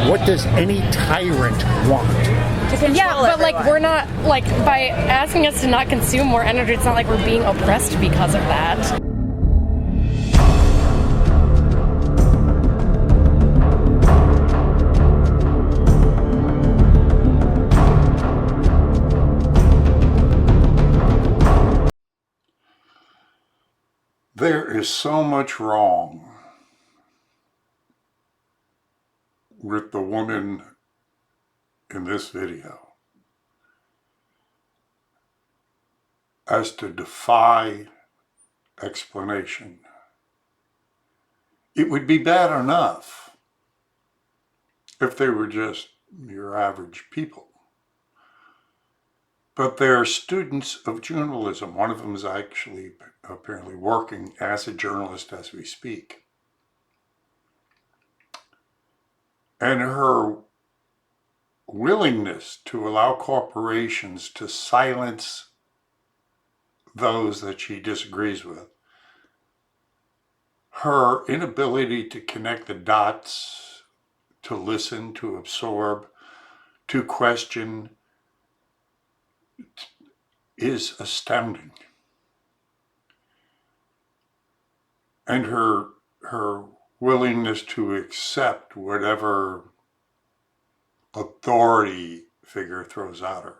What does any tyrant want? Yeah, but like we're not, like, by asking us to not consume more energy, it's not like we're being oppressed because of that. There is so much wrong with the woman in this video as to defy explanation. It would be bad enough if they were just your average people. But they're students of journalism. One of them is actually apparently working as a journalist as we speak. And her willingness to allow corporations to silence those that she disagrees with, her inability to connect the dots, to listen, to absorb, to question, is astounding. And her willingness to accept whatever authority figure throws at her.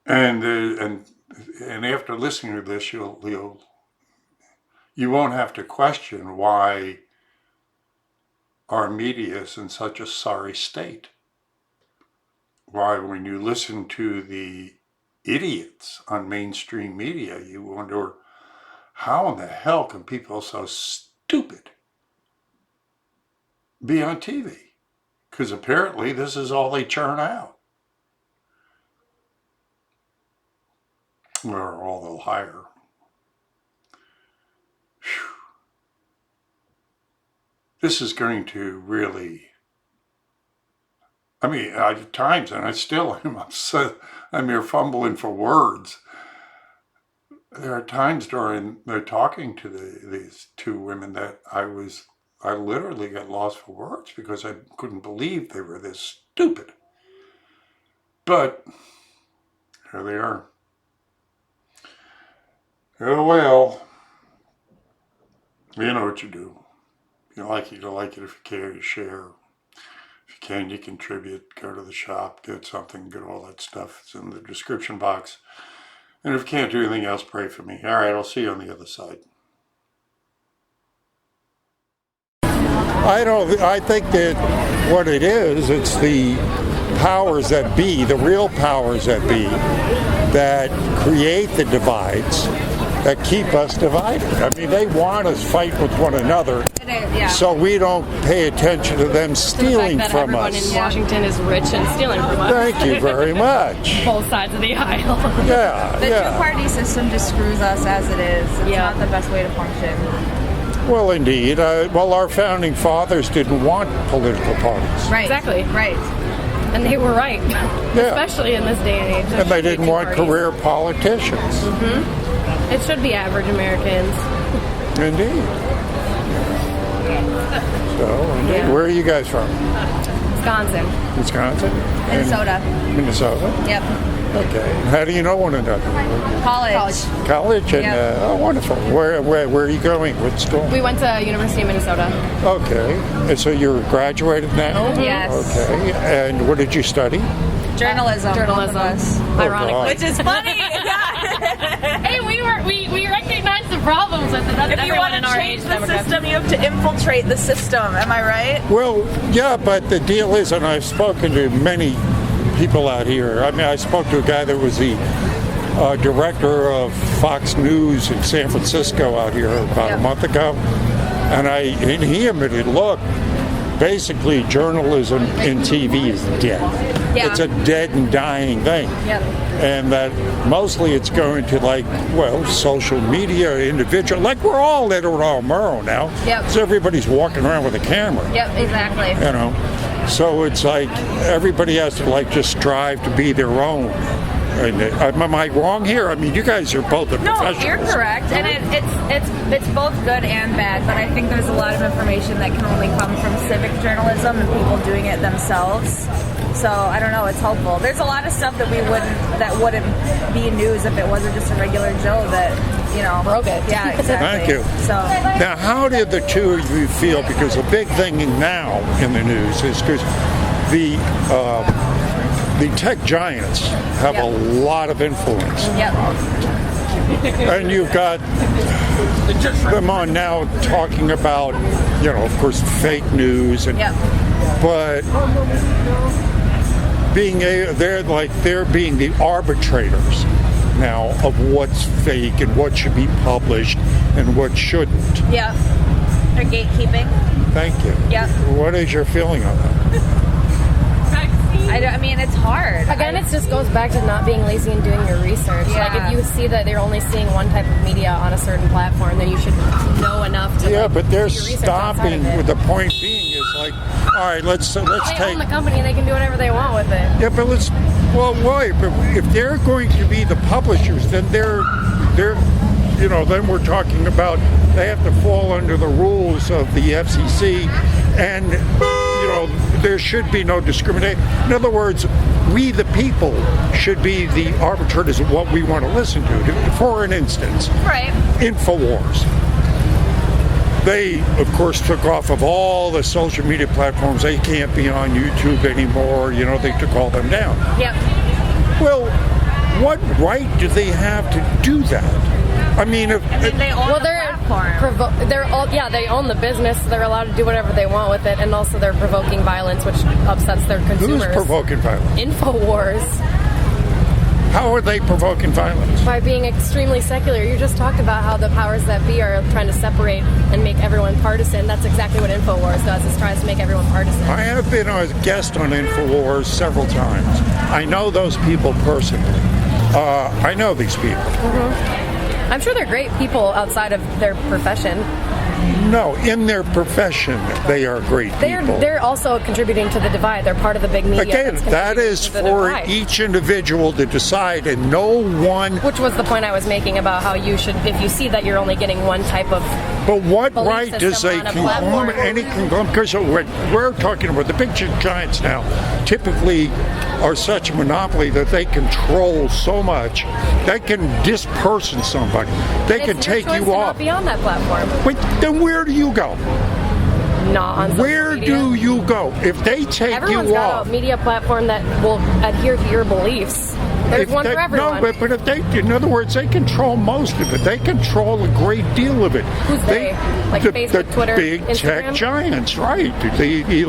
And after listening to this, you won't have to question why our media is in such a sorry state. Why, when you listen to the idiots on mainstream media, you wonder, how in the hell can people so stupid be on TV? Because apparently this is all they churn out. Or all they'll hire. Whew. This is going to really, I mean, at times, and I still am upset, I'm here fumbling for words. There are times during the talking to these two women that I literally got lost for words because I couldn't believe they were this stupid. But here they are. Oh well, you know what you do. If you like it, you like it. If you care, you share. If you can, you contribute. Go to the shop, get something, get all that stuff. It's in the description box. And if you can't do anything else, pray for me. All right, I'll see you on the other side. I think that what it is, it's the powers that be, the real powers that be, that create the divides, that keep us divided. I mean, they want us fight with one another, so we don't pay attention to them stealing from us. Everyone in Washington is rich and stealing from us. Thank you very much. Both sides of the aisle. Yeah, The two-party system just screws us as it is. It's not the best way to function. Well, indeed. Our founding fathers didn't want political parties. Right. Exactly. Right. And they were right. Yeah. Especially in this day and age. And they didn't want career politicians. Mm-hmm. It should be average Americans. Indeed. So, indeed. Yeah. Where are you guys from? Wisconsin. Wisconsin? Minnesota. Minnesota? Yep. Okay. How do you know one another? College. College? And, Yep. oh, wonderful. Where are you going? What school? We went to University of Minnesota. Okay. And so you're graduated now? Yes. Okay. And what did you study? Journalism. Journalism. Both of us. Ironically. God. Which is funny. Hey, we recognize the problems with it. If you want to change the system, you have to infiltrate the system. Am I right? Well, yeah, but the deal is, and I've spoken to many people out here. I mean, I spoke to a guy that was the director of Fox News in San Francisco out here about a month ago, and he admitted, look, basically journalism in TV is dead. Yeah. It's a dead and dying thing. Yep. And that mostly it's going to social media, individual, like we're all Edward R. Murrow now. Yep. So everybody's walking around with a camera. Yep, exactly. You know, so it's like everybody has to just strive to be their own. And am I wrong here? I mean, you guys are both the No, professionals. you're correct, and it's both good and bad. But I think there's a lot of information that can only come from civic journalism and people doing it themselves. So I don't know, it's helpful. There's a lot of stuff that wouldn't be news if it wasn't just a regular Joe that broke it. Yeah, exactly. Thank you. So now, how did the two of you feel? Because a big thing now in the news is because the tech giants have a lot of influence. Yep. And you've got them on now talking about, of course, fake news, and but they're being the arbitrators now of what's fake and what should be published and what shouldn't. Yeah. They're gatekeeping. Thank you. Yep. What is your feeling on that? I mean, it's hard. Again, it just goes back to not being lazy and doing your research. Yeah. Like, if you see that they're only seeing one type of media on a certain platform, then you should know enough to. Yeah, but they're do your research outside stopping. of it. With the point being is like, all right, let's They take. own the company; they can do whatever they want with it. Yeah, but wait, but if they're going to be the publishers, then they're, then we're talking about they have to fall under the rules of the FCC, and there should be no discrimination. In other words, we the people should be the arbitrators of what we want to listen to. For an instance, Right. InfoWars. They, of course, took off of all the social media platforms. They can't be on YouTube anymore. They took all them down. Yep. Well, what right do they have to do that? I mean, They own the platform. They own the business. So they're allowed to do whatever they want with it, and also they're provoking violence, which upsets their consumers. who's provoking violence? InfoWars. How are they provoking violence? By being extremely secular. You just talked about how the powers that be are trying to separate and make everyone partisan. That's exactly what InfoWars does, is tries to make everyone partisan. I have been a guest on InfoWars several times. I know those people personally. I know these people. I'm sure they're great people outside of their profession. No, in their profession, they are great people. They're also contributing to the divide. They're part of the big media. Again, that is for each individual to decide, and no one. Which was the point I was making about how you should, if you see that you're only getting one type of. But what belief right does system a on a platform. conglomerate, because we're talking about the big giants now, typically are such a monopoly that they control so much, they can disperson somebody, they can take you off. Not be on that platform. But then where do you go? Not on social Where media. do you go if they take Everyone's you got off? a media platform that will adhere to your beliefs. There's one for everyone. No, but if they, in other words, they control most of it. They control a great deal of it. Who's they? Like Facebook, Twitter, big Instagram? tech giants, right? They You can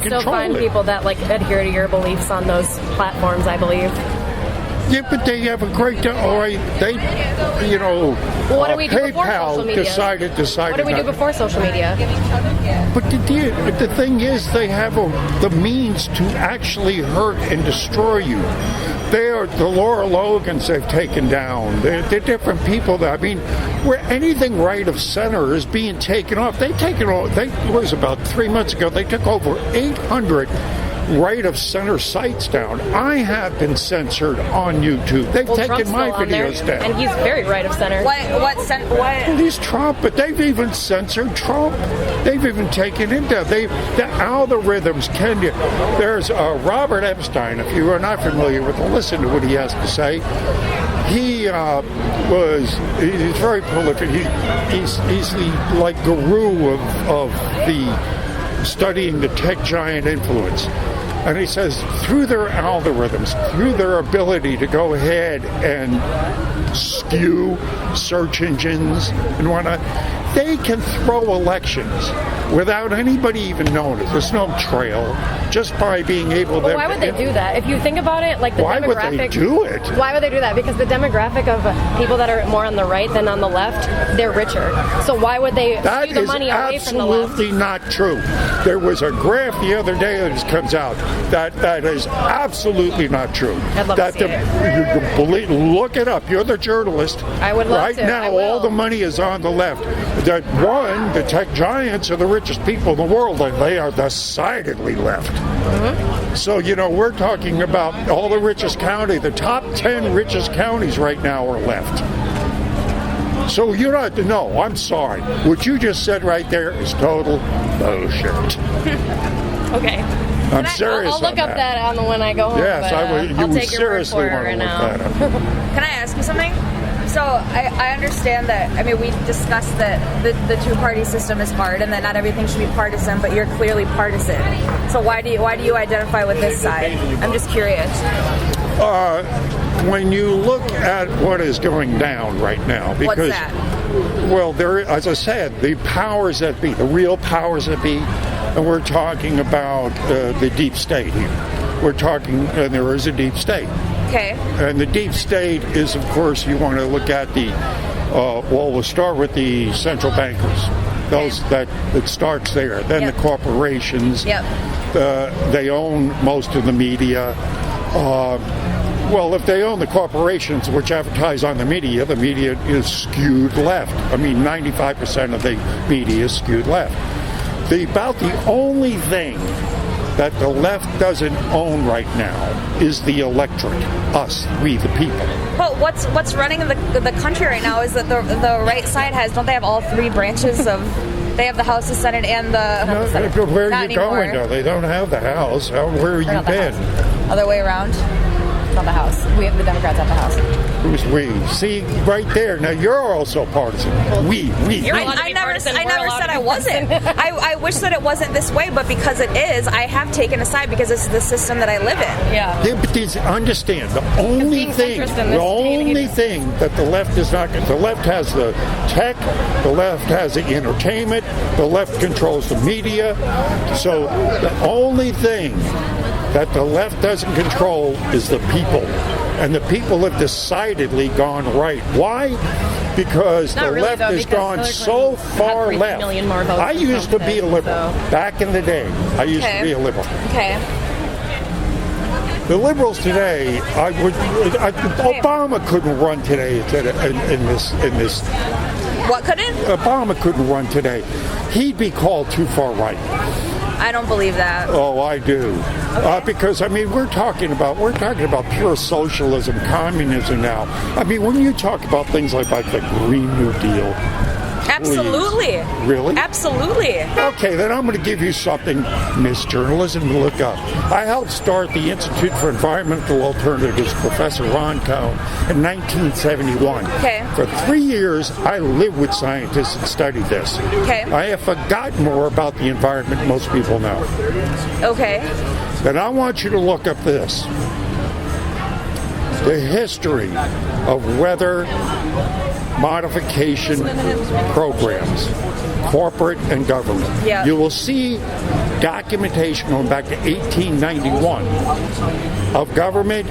control still find it. people that adhere to your beliefs on those platforms, I believe. Yeah, but they have a great deal. All right, Well, what do we do before social PayPal media? decided What do we do before social media? But the thing is, they have the means to actually hurt and destroy you. The Laura Logans they've taken down. They're different people. Where anything right of center is being taken off. It was about 3 months ago, they took over 800 right of center sites down. I have been censored on YouTube. They've taken Trump's my still on there, videos down. and he's very right of center. Well, he's Trump, but they've even censored Trump. They've even taken him down. The algorithms can. There's Robert Epstein. If you are not familiar with him, listen to what he has to say. He's very prolific. He's the guru of the studying the tech giant influence. And he says, through their algorithms, through their ability to go ahead and skew search engines and whatnot, they can throw elections without anybody even knowing it. There's no trail, just by being able to... Why would they do that? If you think about it, like the why demographic... would they do it? Why would they do that? Because the demographic of people that are more on the right than on the left, they're richer. So why would they steal the money away from the left? That is absolutely not true. There was a graph the other day that comes out that is absolutely not true. I'd love to see it. Look it up. You're the journalist. I would love right to. Now, all the money is on the left. The tech giants are the richest richest people in the world, and they are decidedly left. So, we're talking about all the richest county, the top 10 richest counties right now are left. So you don't have to know. I'm sorry. What you just said right there is total bullshit. Okay. I'm serious. I'll look up that when I go home. Yes, but, I would. You I'll would take your word seriously for want it to right look now. that up. Can I ask you something? So I understand that, we discussed that the two-party system is hard and that not everything should be partisan, but you're clearly partisan. So why do you identify with this side? I'm just curious. When you look at what is going down right now, because What's that? Well, as I said, the powers that be, the real powers that be, and we're talking about the deep state here. We're talking, and there is a deep state. Okay. And the deep state is, of course, you want to look at the, we'll start with the central bankers. Those that it starts there. Then the corporations. Yep. They own most of the media. Well, if they own the corporations which advertise on the media is skewed left. 95% of the media is skewed left. About the only thing that the left doesn't own right now is the electorate, us, we the people. Well, what's running the country right now is that the right side don't they have all three branches of, they have the House, the Senate, and the Senate. Where Not are you going, anymore. though? They don't have the House. Where have you been? Other way around? Not the House. We have the Democrats at the House. Who's we? See, right there. Now, you're also partisan. We. You're allowed to be partisan. I We're never allowed said to I be wasn't. I wish that it wasn't this way, but because it is, I have taken a side because this is the system that I live in. Yeah. Yeah, but understand, the only thing that the left is not, the left has the tech, the left has the entertainment, the left controls the media. So the only thing that the left doesn't control is the people. And the people have decidedly gone right. Why? Because the left has gone so far left. I used to be a liberal. Back in the day, I used to be a liberal. Okay. The liberals today, Obama couldn't run today in this. What couldn't? Obama couldn't run today. He'd be called too far right. I don't believe that. Oh, I do. Okay. Because we're talking about pure socialism, communism now. When you talk about things like the Green New Deal. Absolutely. Please. Really? Absolutely. Okay, then I'm going to give you something, Miss Journalism, to look up. I helped start the Institute for Environmental Alternatives, Professor Ron Cohn, in 1971. Okay. For 3 years, I lived with scientists and studied this. Okay. I have forgotten more about the environment than most people know. Okay. Then I want you to look up this. The history of weather modification programs, corporate and government. Yeah. You will see documentation going back to 1891 of government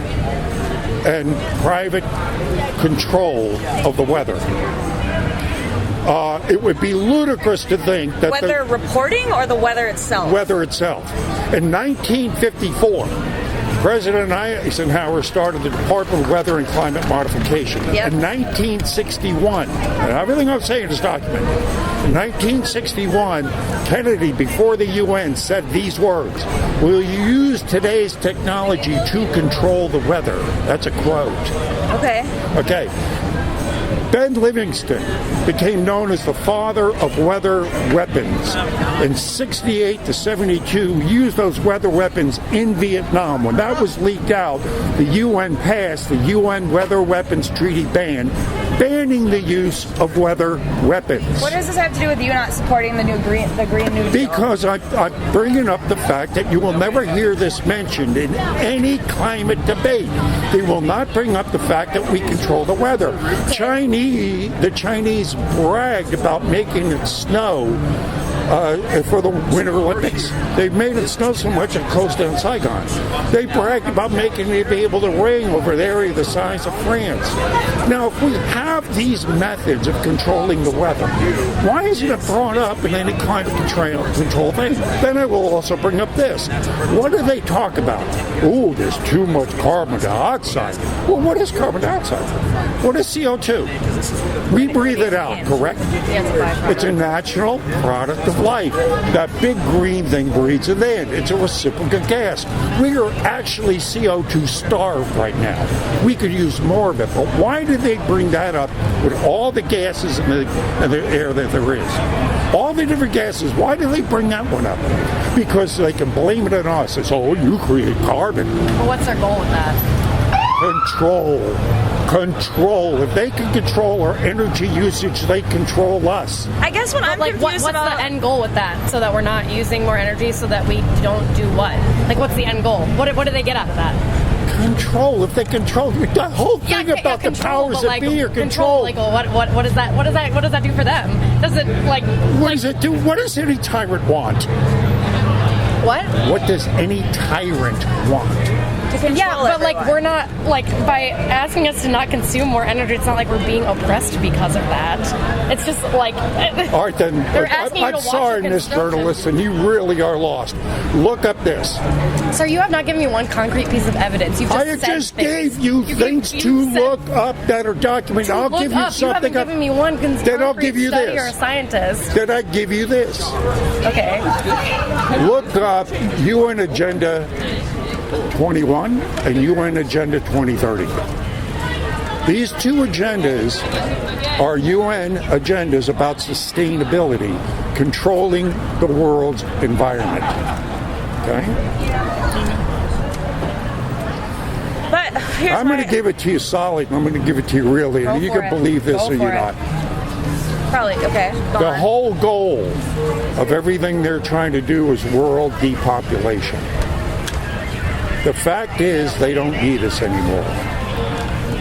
and private control of the weather. It would be ludicrous to think that weather reporting or the weather itself? Weather itself. In 1954, President Eisenhower started the Department of Weather and Climate Modification. Yep. In 1961, and everything I'm saying is documented, in 1961, Kennedy, before the UN, said these words: "Will you use today's technology to control the weather?" That's a quote. Okay. Okay. Ben Livingston became known as the father of weather weapons. In 68 to 72, used those weather weapons in Vietnam. When that was leaked out, the UN passed the UN Weather Weapons Treaty banning the use of weather weapons. What does this have to do with you not supporting the Green New Deal? Because I'm bringing up the fact that you will never hear this mentioned in any climate debate. They will not bring up the fact that we control the weather. The Chinese bragged about making it snow for the Winter Olympics. They made it snow so much it closed down Saigon. They bragged about making it be able to rain over an area the size of France. Now, if we have these methods of controlling the weather, why isn't it brought up in any climate control thing? Then I will also bring up this. What do they talk about? Oh, there's too much carbon dioxide. Well, what is carbon dioxide? What is CO2? We breathe it out, correct? Yeah, it's a byproduct. It's a natural product of life. That big green thing breathes it in. It's a reciprocal gas. We are actually CO2 starved right now. We could use more of it, but why did they bring that up with all the gases in the air that there is? All the different gases, why do they bring that one up? Because they can blame it on us. It's, oh, you create carbon. Well, what's their goal with that? Control. If they can control our energy usage, they control us. I guess what I'm confused what's about... the end goal with that? So that we're not using more energy, so that we don't do what? Like, what's the end goal? What do they get out of that? Control. If they control the whole thing about the powers that be, or control. Like, well, what does that? What does that do for them? Does it like? What does it do? What does any tyrant want? What? What does any tyrant want? Yeah, but like we're not like by asking us to not consume more energy. It's not like we're being oppressed because of that. It's just like. All right, then. They're asking you to I'm watch sorry, the Miss construction. Journalist, and you really are lost. Look up this. Sir, you have not given me one concrete piece of evidence. You've just I said just things. gave you things to said- look up that are documented. I'll Look give you up. something. You haven't given me one Then I'll give you study this. or a scientist. Then I give you this. Okay. Look up UN Agenda 21 and UN Agenda 2030. These two agendas are UN agendas about sustainability, controlling the world's environment. Okay? But here's I'm going to give it to you solid, and I'm going to give it to you really, and Go you for can it. believe this Go or for you're it. not. Probably, okay. Go The on. whole goal of everything they're trying to do is world depopulation. The fact is, they don't need us anymore.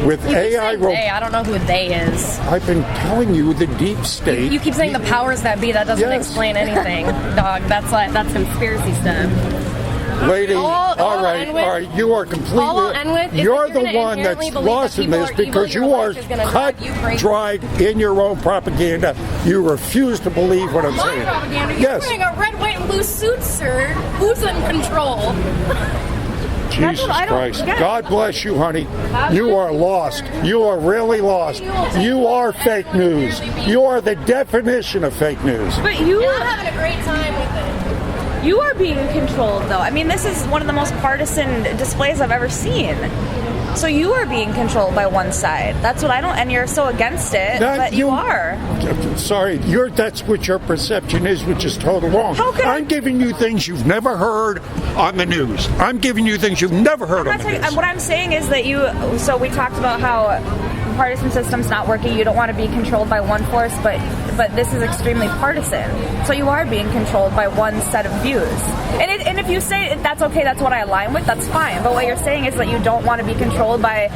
With You keep AI, saying they. I don't know who they is. I've been telling you the deep state. You keep saying the powers that be. That doesn't Yes. explain anything, dog. That's conspiracy stuff. Lady, All all I'll right, end with- all right, you are completely. all I'll end with is you're that the you're gonna one inherently that's believe that lost in people this are evil, because your you are life is gonna cut, drive you crazy. dried in your own propaganda. You refuse to believe what I'm My saying. propaganda. You're Yes. wearing a red, white, and blue suit, sir. Who's in control? Jesus what I don't Christ. get. God bless you, honey. You are lost. You are really lost. You are fake news. You are the definition of fake news. But you... I'm having a great time with it. You are being controlled, though. I mean, this is one of the most partisan displays I've ever seen. So you are being controlled by one side. That's what I don't... And you're so against it, That but you are. Sorry, that's what your perception is, which is total wrong. How can I- I'm giving you things you've never heard on the news. I'm giving you things you've never heard on the news. What I'm saying is that you... So we talked about how partisan system's not working. You don't want to be controlled by one force, but this is extremely partisan. So you are being controlled by one set of views. And if you say that's okay, that's what I align with, that's fine. But what you're saying is that you don't want to be controlled by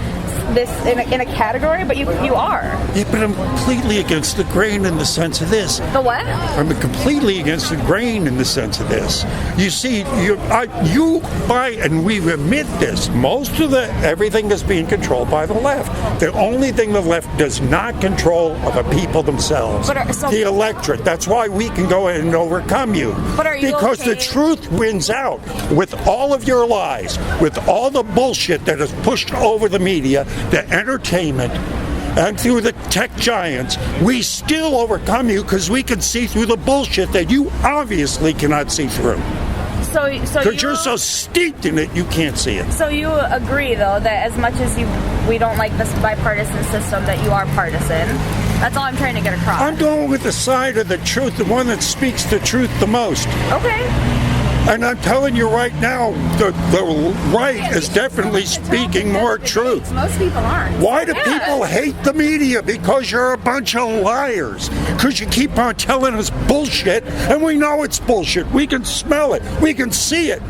this in a category, but you are. Yeah, but I'm completely against the grain in the sense of this. The what? I'm completely against the grain in the sense of this. You see, you buy, and we admit this, most of everything is being controlled by the left. The only thing the left does not control are the people themselves. The electorate. That's why we can go in and overcome you. But are you because the okay? truth wins out. With all of your lies, with all the bullshit that is pushed over the media, the entertainment, and through the tech giants, we still overcome you because we can see through the bullshit that you obviously cannot see through. So Because you're so steeped in it, you can't see it. So you agree, though, that as much as we don't like this bipartisan system, that you are partisan. That's all I'm trying to get across. I'm going with the side of the truth, the one that speaks the truth the most. Okay. And I'm telling you right now, the right is definitely speaking more truth. Most people aren't. Why do people hate the media? Because you're a bunch of liars. Because you keep on telling us bullshit, and we know it's bullshit. We can smell it. We can see it.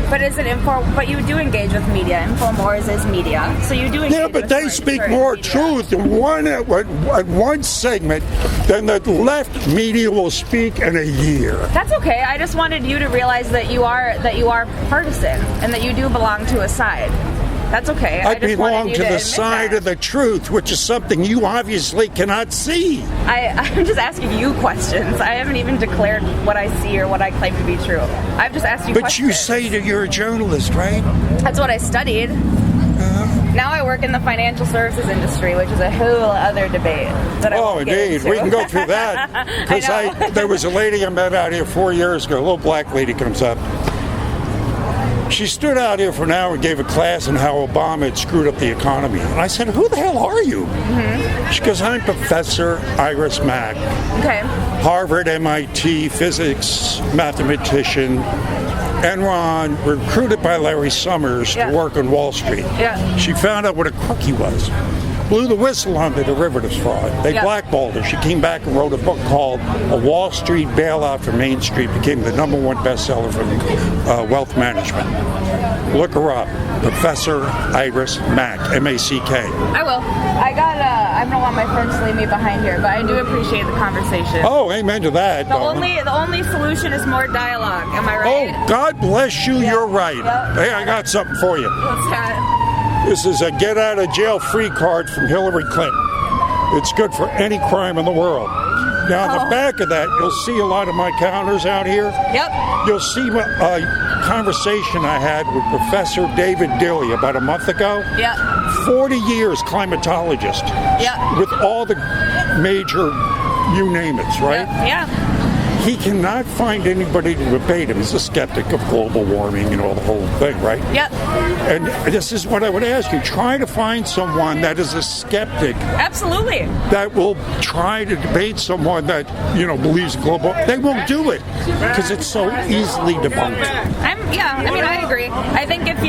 But is it But you do engage with media. InfoWars is media, so you do engage. Yeah, but with they speak certain more media. truth in one segment than the left media will speak in a year. That's okay. I just wanted you to realize that you are partisan and that you do belong to a side. That's okay. I just wanted belong you to the admit side that. of the truth, which is something you obviously cannot see. I'm just asking you questions. I haven't even declared what I see or what I claim to be true. I've just asked you But questions. you say that you're a journalist, right? That's what I studied. Now I work in the financial services industry, which is a whole other debate that I Oh, won't get indeed. into. We can go through that. Because there was a lady I met out here 4 years ago. A little black lady comes up. She stood out here for an hour and gave a class on how Obama had screwed up the economy. And I said, who the hell are you? She goes, I'm Professor Iris Mack. Okay. Harvard, MIT, physics, mathematician. Enron, recruited by Larry Summers to work on Wall Street. Yeah. She found out what a crook he was. Blew the whistle on the derivatives fraud. They blackballed her. She came back and wrote a book called A Wall Street Bailout for Main Street. Became the #1 bestseller from wealth management. Look her up. Professor Iris Mack, M-A-C-K. I will. I don't want my friends to leave me behind here, but I do appreciate the conversation. Oh, amen to that. The only solution is more dialogue. Am I right? Oh, God bless you. You're right. Yep. Hey, I got something for you. What's that? This is a get out of jail free card from Hillary Clinton. It's good for any crime in the world. Now, on the back of that, you'll see a lot of my counters out here. Yep. You'll see a conversation I had with Professor David Dilley about a month ago. Yep. 40 years climatologist. Yep. With all the major, you name it, right? Yeah. He cannot find anybody to debate him. He's a skeptic of global warming and all the whole thing, right? Yep. And this is what I would ask you. Try to find someone that is a skeptic Absolutely. that will try to debate someone that, believes global. They won't do it because it's so easily debunked. I agree. I think if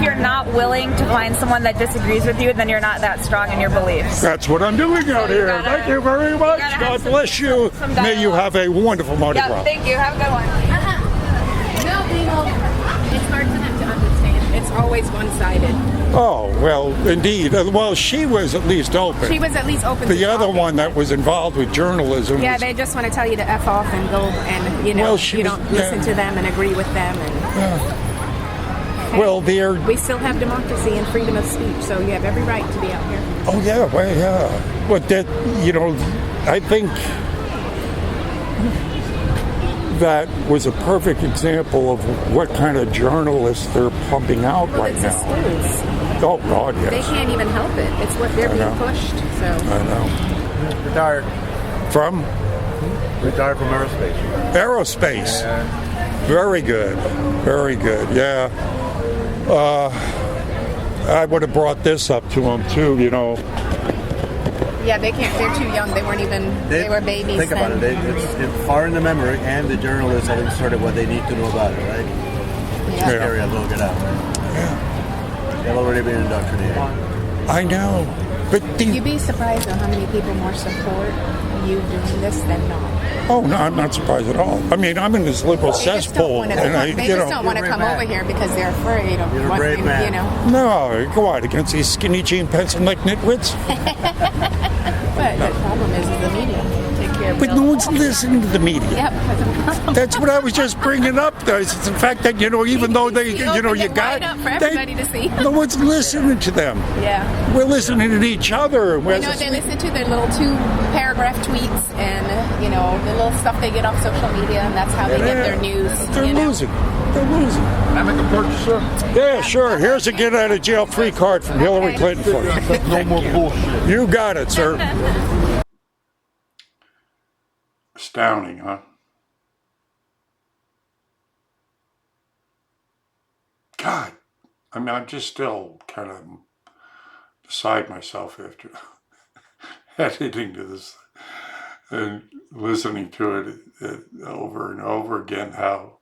you're not willing to find someone that disagrees with you, then you're not that strong in your beliefs. That's what I'm doing out here. Thank you very much. God bless you. May you have a wonderful Mardi Gras. Yeah, thank you. Have a good one. No, people, it's hard for them to understand. It's always one-sided. Oh, well, indeed. Well, she was at least open. She was at least open. The other one that was involved with journalism. Yeah, they just want to tell you to F off and go, and you don't listen to them and agree with them. And well, we still have democracy and freedom of speech, so you have every right to be out here. Oh yeah, well, yeah. But that, I think that was a perfect example of what kind of journalists they're pumping out right It's now. the schools. Oh God, yes. They can't even help it. It's what they're being pushed. So I know. Retired From from aerospace. aerospace. Very good. Very good. Yeah. I would have brought this up to them too. yeah, they can't. They're too young. They weren't even. They were babies. Think about it. It's far in the memory, and the journalists have inserted what they need to know about it, right? Yeah. Carry a little bit out. Yeah. They've already been indoctrinated. I know. But You'd be surprised though how many people more support you doing this than not. oh no, I'm not surprised at all. I mean, I'm in this liberal cesspool, and They just don't want to come over here because they're afraid of You're a what brave man. No, go out against these skinny jean pencil neck nitwits. But the problem is the media take care of But it. no one's listening to the media. Yep. That's what I was just bringing up. It's the fact that even though they, You you opened it got wide up for everybody to see. No one's listening to them. Yeah. We're listening to each other. You know what they listen to? Their little 2-paragraph tweets and, the little stuff they get off social media, and that's how they get their news. They're losing. They're losing. Can I make a purchase, sir? Yeah, sure. Here's a get out of jail free card from Hillary Clinton for you. No more bullshit. You got it, sir. Astounding, huh? God, I mean, I'm just still kind of beside myself after editing to this and listening to it over and over again. How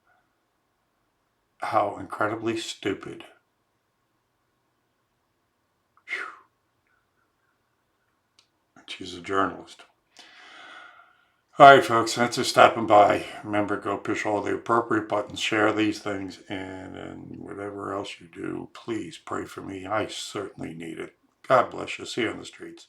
incredibly stupid. Whew. She's a journalist. All right, folks, thanks for stopping by. Remember, go push all the appropriate buttons, share these things, and whatever else you do, please pray for me. I certainly need it. God bless you. See you on the streets.